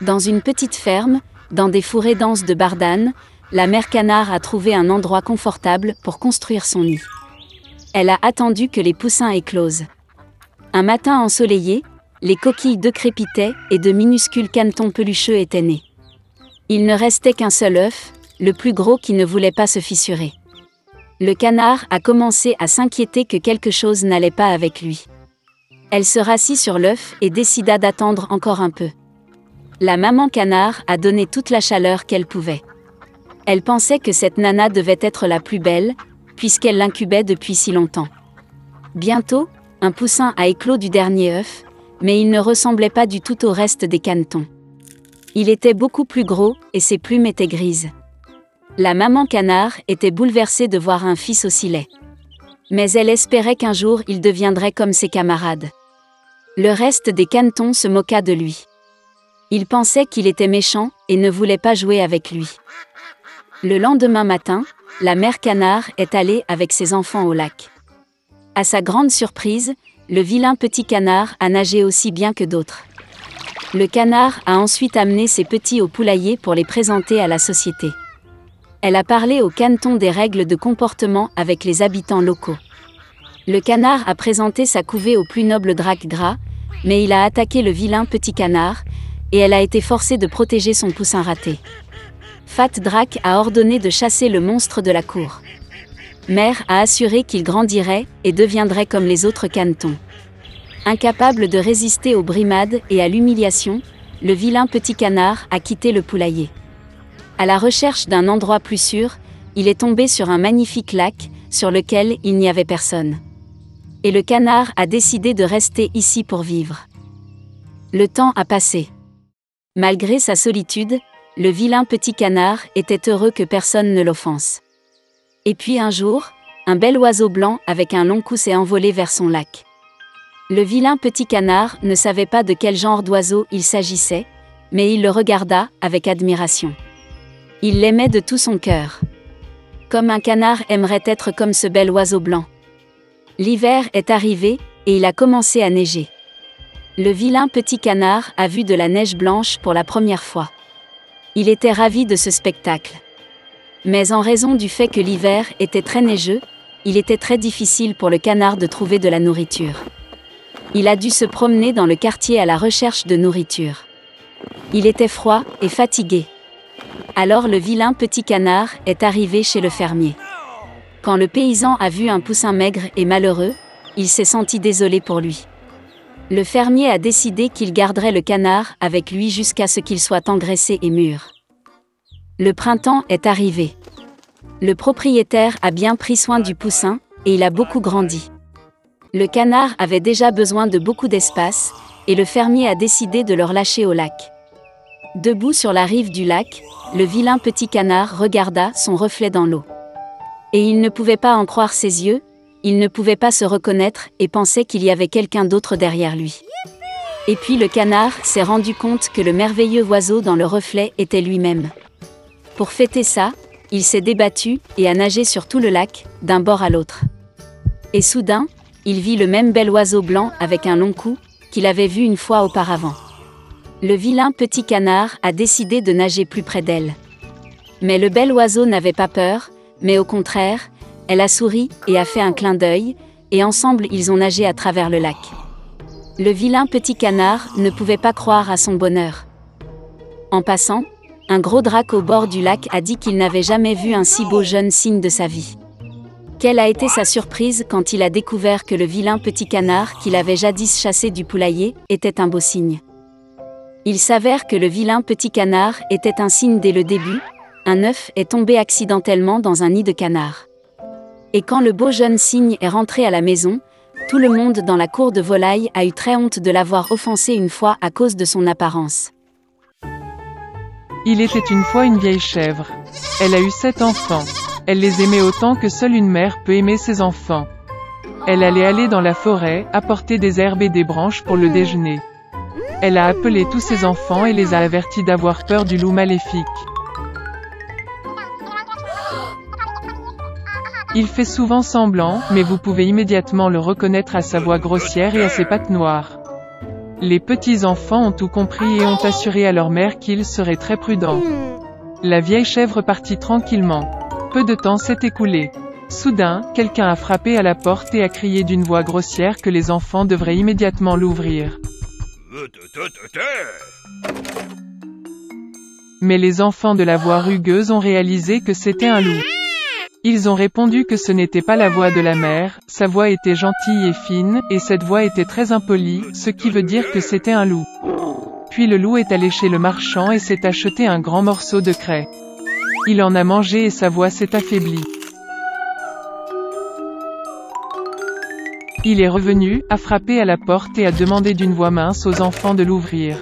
Dans une petite ferme, dans des fourrés denses de bardanes, la mère canard a trouvé un endroit confortable pour construire son nid. Elle a attendu que les poussins éclosent. Un matin ensoleillé, les coquilles d'œufs crépitaient et de minuscules canetons pelucheux étaient nés. Il ne restait qu'un seul œuf, le plus gros qui ne voulait pas se fissurer. Le canard a commencé à s'inquiéter que quelque chose n'allait pas avec lui. Elle se rassit sur l'œuf et décida d'attendre encore un peu. La maman canard a donné toute la chaleur qu'elle pouvait. Elle pensait que cette nana devait être la plus belle, puisqu'elle l'incubait depuis si longtemps. Bientôt, un poussin a éclos du dernier œuf, mais il ne ressemblait pas du tout au reste des canetons. Il était beaucoup plus gros et ses plumes étaient grises. La maman canard était bouleversée de voir un fils aussi laid. Mais elle espérait qu'un jour il deviendrait comme ses camarades. Le reste des canetons se moqua de lui. Il pensait qu'il était méchant et ne voulait pas jouer avec lui. Le lendemain matin, la mère canard est allée avec ses enfants au lac. À sa grande surprise, le vilain petit canard a nagé aussi bien que d'autres. Le canard a ensuite amené ses petits au poulailler pour les présenter à la société. Elle a parlé aux canetons des règles de comportement avec les habitants locaux. Le canard a présenté sa couvée au plus noble Drac gras, mais il a attaqué le vilain petit canard, et elle a été forcée de protéger son poussin raté. Fat Drac a ordonné de chasser le monstre de la cour. Mère a assuré qu'il grandirait et deviendrait comme les autres canetons. Incapable de résister aux brimades et à l'humiliation, le vilain petit canard a quitté le poulailler. À la recherche d'un endroit plus sûr, il est tombé sur un magnifique lac, sur lequel il n'y avait personne. Et le canard a décidé de rester ici pour vivre. Le temps a passé. Malgré sa solitude, le vilain petit canard était heureux que personne ne l'offense. Et puis un jour, un bel oiseau blanc avec un long cou s'est envolé vers son lac. Le vilain petit canard ne savait pas de quel genre d'oiseau il s'agissait, mais il le regarda avec admiration. Il l'aimait de tout son cœur. Comme un canard aimerait être comme ce bel oiseau blanc. L'hiver est arrivé, et il a commencé à neiger. Le vilain petit canard a vu de la neige blanche pour la première fois. Il était ravi de ce spectacle. Mais en raison du fait que l'hiver était très neigeux, il était très difficile pour le canard de trouver de la nourriture. Il a dû se promener dans le quartier à la recherche de nourriture. Il était froid et fatigué. Alors le vilain petit canard est arrivé chez le fermier. Quand le paysan a vu un poussin maigre et malheureux, il s'est senti désolé pour lui. Le fermier a décidé qu'il garderait le canard avec lui jusqu'à ce qu'il soit engraissé et mûr. Le printemps est arrivé. Le propriétaire a bien pris soin du poussin, et il a beaucoup grandi. Le canard avait déjà besoin de beaucoup d'espace, et le fermier a décidé de le relâcher au lac. Debout sur la rive du lac, le vilain petit canard regarda son reflet dans l'eau. Et il ne pouvait pas en croire ses yeux, il ne pouvait pas se reconnaître et pensait qu'il y avait quelqu'un d'autre derrière lui. Et puis le canard s'est rendu compte que le merveilleux oiseau dans le reflet était lui-même. Pour fêter ça, il s'est débattu et a nagé sur tout le lac, d'un bord à l'autre. Et soudain, il vit le même bel oiseau blanc avec un long cou, qu'il avait vu une fois auparavant. Le vilain petit canard a décidé de nager plus près d'elle. Mais le bel oiseau n'avait pas peur, mais au contraire, elle a souri et a fait un clin d'œil, et ensemble ils ont nagé à travers le lac. Le vilain petit canard ne pouvait pas croire à son bonheur. En passant, un gros drac au bord du lac a dit qu'il n'avait jamais vu un si beau jeune cygne de sa vie. Quelle a été sa surprise quand il a découvert que le vilain petit canard qu'il avait jadis chassé du poulailler était un beau cygne. Il s'avère que le vilain petit canard était un cygne dès le début, un œuf est tombé accidentellement dans un nid de canard. Et quand le beau jeune cygne est rentré à la maison, tout le monde dans la cour de volaille a eu très honte de l'avoir offensé une fois à cause de son apparence. Il était une fois une vieille chèvre. Elle a eu 7 enfants. Elle les aimait autant que seule une mère peut aimer ses enfants. Elle allait aller dans la forêt, apporter des herbes et des branches pour le déjeuner. Elle a appelé tous ses enfants et les a avertis d'avoir peur du loup maléfique. Il fait souvent semblant, mais vous pouvez immédiatement le reconnaître à sa voix grossière et à ses pattes noires. Les petits-enfants ont tout compris et ont assuré à leur mère qu'ils seraient très prudents. La vieille chèvre partit tranquillement. Peu de temps s'est écoulé. Soudain, quelqu'un a frappé à la porte et a crié d'une voix grossière que les enfants devraient immédiatement l'ouvrir. Mais les enfants de la voix rugueuse ont réalisé que c'était un loup. Ils ont répondu que ce n'était pas la voix de la mère, sa voix était gentille et fine, et cette voix était très impolie, ce qui veut dire que c'était un loup. Puis le loup est allé chez le marchand et s'est acheté un grand morceau de craie. Il en a mangé et sa voix s'est affaiblie. Il est revenu, a frappé à la porte et a demandé d'une voix mince aux enfants de l'ouvrir.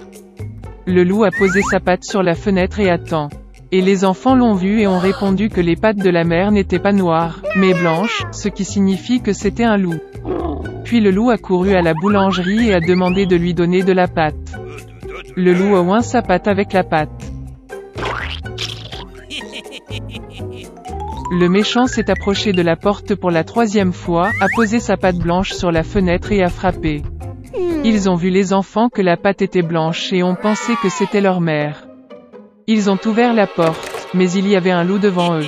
Le loup a posé sa patte sur la fenêtre et attend. Et les enfants l'ont vu et ont répondu que les pattes de la mère n'étaient pas noires, mais blanches, ce qui signifie que c'était un loup. Puis le loup a couru à la boulangerie et a demandé de lui donner de la pâte. Le loup a oint sa patte avec la pâte. Le méchant s'est approché de la porte pour la 3e fois, a posé sa patte blanche sur la fenêtre et a frappé. Ils ont vu les enfants que la pâte était blanche et ont pensé que c'était leur mère. Ils ont ouvert la porte, mais il y avait un loup devant eux.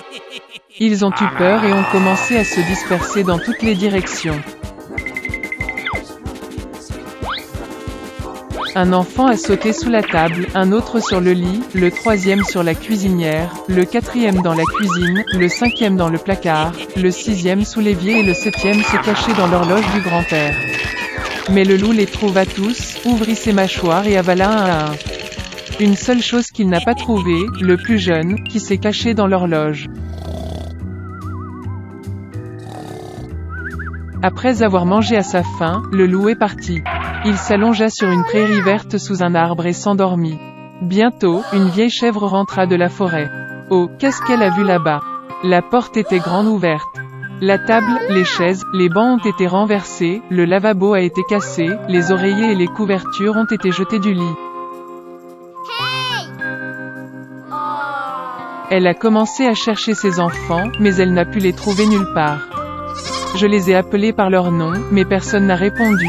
Ils ont eu peur et ont commencé à se disperser dans toutes les directions. Un enfant a sauté sous la table, un autre sur le lit, le 3e sur la cuisinière, le 4e dans la cuisine, le 5e dans le placard, le 6e sous l'évier et le 7e s'est caché dans l'horloge du grand-père. Mais le loup les trouva tous, ouvrit ses mâchoires et avala un à un. Une seule chose qu'il n'a pas trouvée, le plus jeune, qui s'est caché dans l'horloge. Après avoir mangé à sa faim, le loup est parti. Il s'allongea sur une prairie verte sous un arbre et s'endormit. Bientôt, une vieille chèvre rentra de la forêt. Oh, qu'est-ce qu'elle a vu là-bas? La porte était grande ouverte. La table, les chaises, les bancs ont été renversés, le lavabo a été cassé, les oreillers et les couvertures ont été jetés du lit. Elle a commencé à chercher ses enfants, mais elle n'a pu les trouver nulle part. Je les ai appelés par leur nom, mais personne n'a répondu.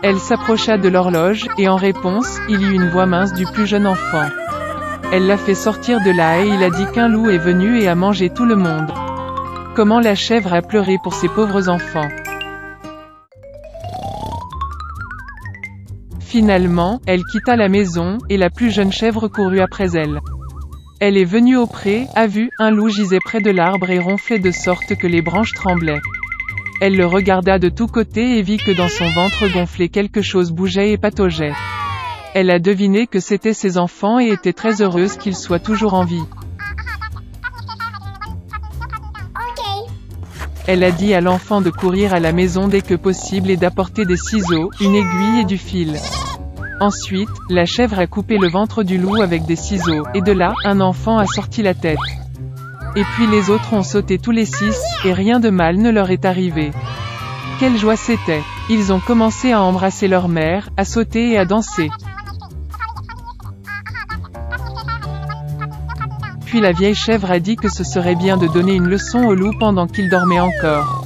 Elle s'approcha de l'horloge, et en réponse, il y eut une voix mince du plus jeune enfant. Elle l'a fait sortir de là et il a dit qu'un loup est venu et a mangé tout le monde. Comment la chèvre a pleuré pour ses pauvres enfants. Finalement, elle quitta la maison, et la plus jeune chèvre courut après elle. Elle est venue au pré, a vu, un loup gisait près de l'arbre et ronflait de sorte que les branches tremblaient. Elle le regarda de tous côtés et vit que dans son ventre gonflé quelque chose bougeait et pataugeait. Elle a deviné que c'étaient ses enfants et était très heureuse qu'ils soient toujours en vie. Elle a dit à l'enfant de courir à la maison dès que possible et d'apporter des ciseaux, une aiguille et du fil. Ensuite, la chèvre a coupé le ventre du loup avec des ciseaux, et de là, un enfant a sorti la tête. Et puis les autres ont sauté tous les 6, et rien de mal ne leur est arrivé. Quelle joie c'était! Ils ont commencé à embrasser leur mère, à sauter et à danser. Puis la vieille chèvre a dit que ce serait bien de donner une leçon au loup pendant qu'il dormait encore.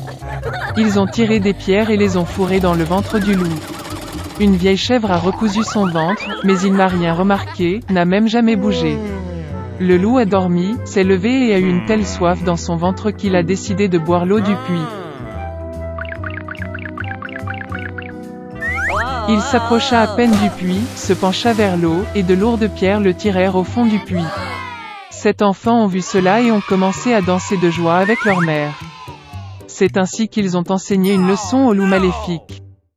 Ils ont tiré des pierres et les ont fourrées dans le ventre du loup. Une vieille chèvre a recousu son ventre, mais il n'a rien remarqué, n'a même jamais bougé. Le loup a dormi, s'est levé et a eu une telle soif dans son ventre qu'il a décidé de boire l'eau du puits. Il s'approcha à peine du puits, se pencha vers l'eau, et de lourdes pierres le tirèrent au fond du puits. 7 enfants ont vu cela et ont commencé à danser de joie avec leur mère. C'est ainsi qu'ils ont enseigné une leçon au loup maléfique.